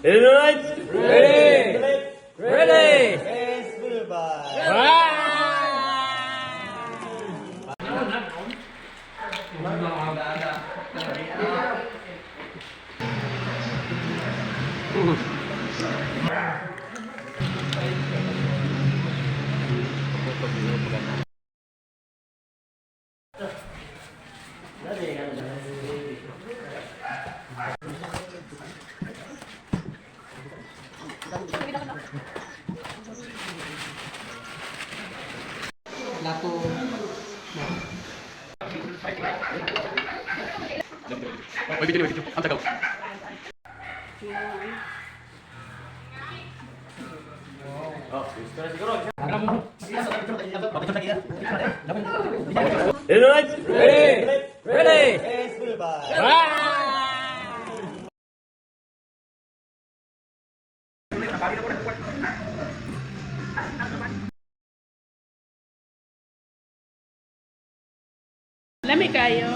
Ready? Ready! Ready! Yes, goodbye. Lato. Wait, video. Ang tagaw. Ready? Ready! Yes, goodbye. Lami kayo.